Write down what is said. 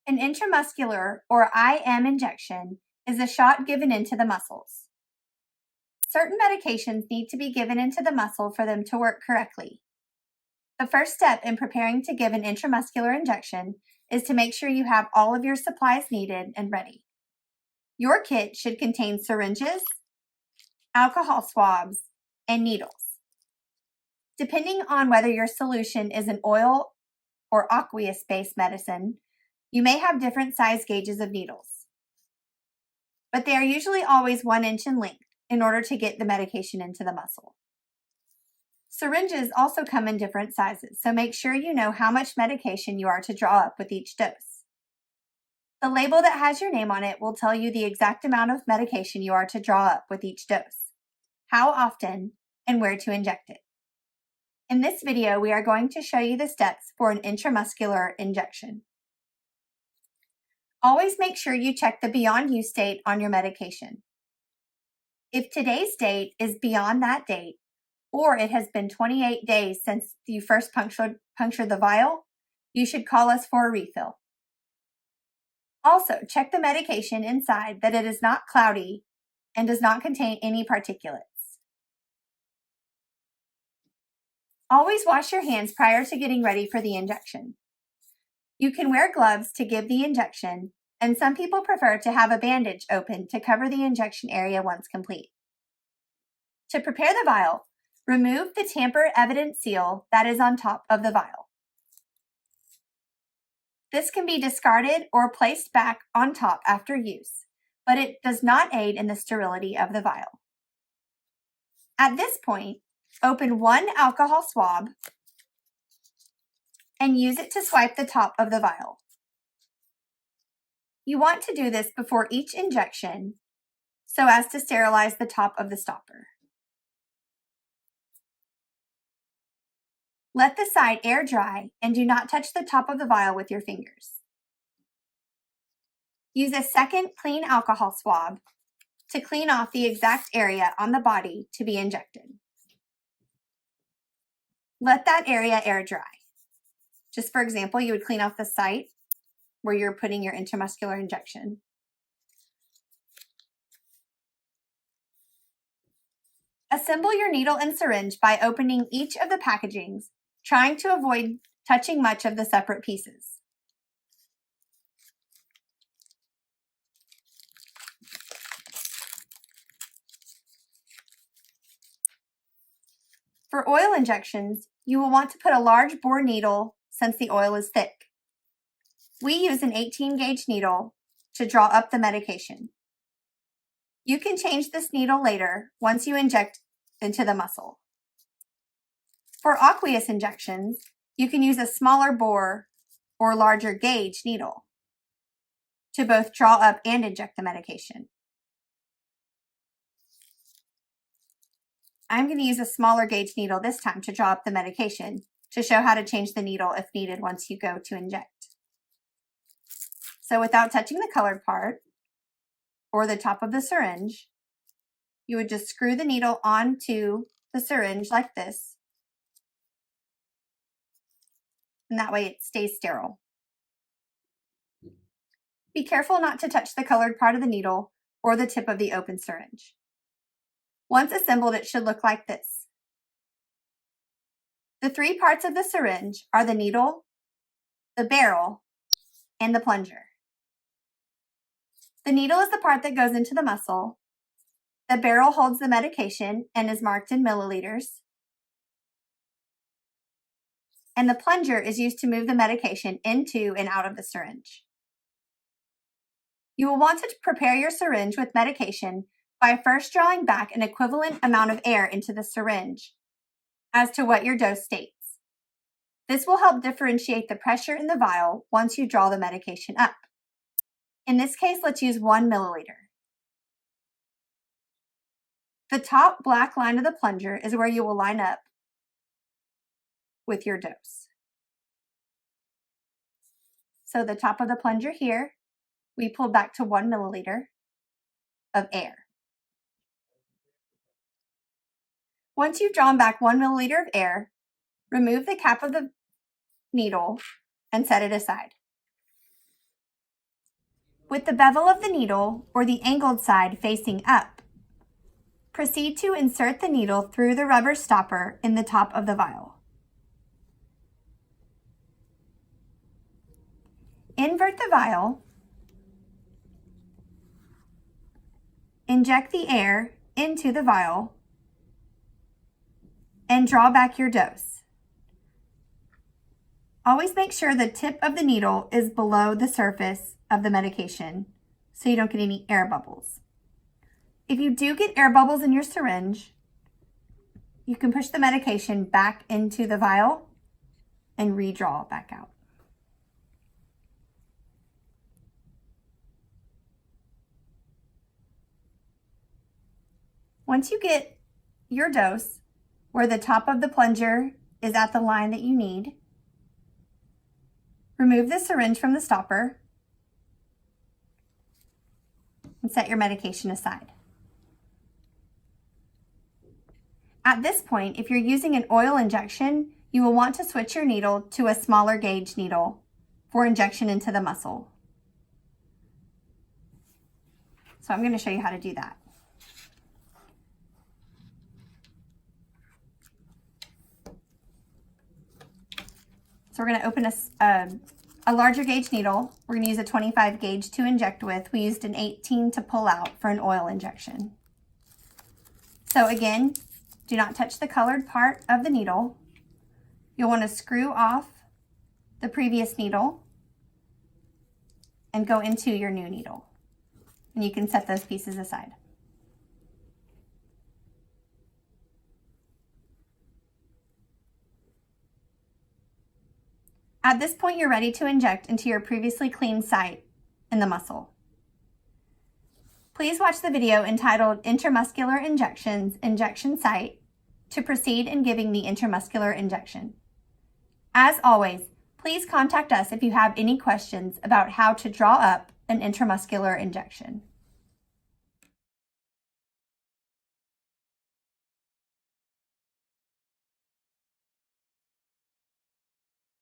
An intramuscular or IM injection is a shot given into the muscles. Certain medications need to be given into the muscle for them to work correctly. The first step in preparing to give an intramuscular injection is to make sure you have all of your supplies needed and ready. Your kit should contain syringes, alcohol swabs, and needles. Depending on whether your solution is an oil or aqueous-based medicine, you may have different size gauges of needles. But they are usually always 1 inch in length in order to get the medication into the muscle. Syringes also come in different sizes, so make sure you know how much medication you are to draw up with each dose. The label that has your name on it will tell you the exact amount of medication you are to draw up with each dose, how often, and where to inject it. In this video, we are going to show you the steps for an intramuscular injection. Always make sure you check the beyond use date on your medication. If today's date is beyond that date, or it has been 28 days since you first punctured the vial, you should call us for a refill. Also, check the medication inside that it is not cloudy and does not contain any particulates. Always wash your hands prior to getting ready for the injection. You can wear gloves to give the injection, and some people prefer to have a bandage open to cover the injection area once complete. To prepare the vial, remove the tamper-evident seal that is on top of the vial. This can be discarded or placed back on top after use, but it does not aid in the sterility of the vial. At this point, open one alcohol swab and use it to swipe the top of the vial. You want to do this before each injection so as to sterilize the top of the stopper. Let the side air dry and do not touch the top of the vial with your fingers. Use a second clean alcohol swab to clean off the exact area on the body to be injected. Let that area air dry. Just for example, you would clean off the site where you're putting your intramuscular injection. Assemble your needle and syringe by opening each of the packagings, trying to avoid touching much of the separate pieces. For oil injections, you will want to put a large bore needle since the oil is thick. We use an 18 gauge needle to draw up the medication. You can change this needle later once you inject into the muscle. For aqueous injections, you can use a smaller bore or larger gauge needle to both draw up and inject the medication. I'm going to use a smaller gauge needle this time to draw up the medication to show how to change the needle if needed once you go to inject. So without touching the colored part or the top of the syringe, you would just screw the needle onto the syringe like this, and that way it stays sterile. Be careful not to touch the colored part of the needle or the tip of the open syringe. Once assembled, it should look like this. The three parts of the syringe are the needle, the barrel, and the plunger. The needle is the part that goes into the muscle. The barrel holds the medication and is marked in milliliters. And the plunger is used to move the medication into and out of the syringe. You will want to prepare your syringe with medication by first drawing back an equivalent amount of air into the syringe as to what your dose states. This will help differentiate the pressure in the vial once you draw the medication up. In this case, let's use 1 milliliter. The top black line of the plunger is where you will line up with your dose. So the top of the plunger here, we pull back to 1 milliliter of air. Once you've drawn back 1 milliliter of air, remove the cap of the needle and set it aside. With the bevel of the needle or the angled side facing up, proceed to insert the needle through the rubber stopper in the top of the vial. Invert the vial, inject the air into the vial, and draw back your dose. Always make sure the tip of the needle is below the surface of the medication so you don't get any air bubbles. If you do get air bubbles in your syringe, you can push the medication back into the vial and redraw back out. Once you get your dose where the top of the plunger is at the line that you need, remove the syringe from the stopper and set your medication aside. At this point, if you're using an oil injection, you will want to switch your needle to a smaller gauge needle for injection into the muscle. So I'm going to show you how to do that. So we're going to open a larger gauge needle. We're going to use a 25 gauge to inject with. We used an 18 to pull out for an oil injection. So again, do not touch the colored part of the needle. You'll want to screw off the previous needle and go into your new needle. And you can set those pieces aside. At this point, you're ready to inject into your previously cleaned site in the muscle. Please watch the video entitled Intramuscular Injections, Injection Site to proceed in giving the intramuscular injection. As always, please contact us if you have any questions about how to draw up an intramuscular injection.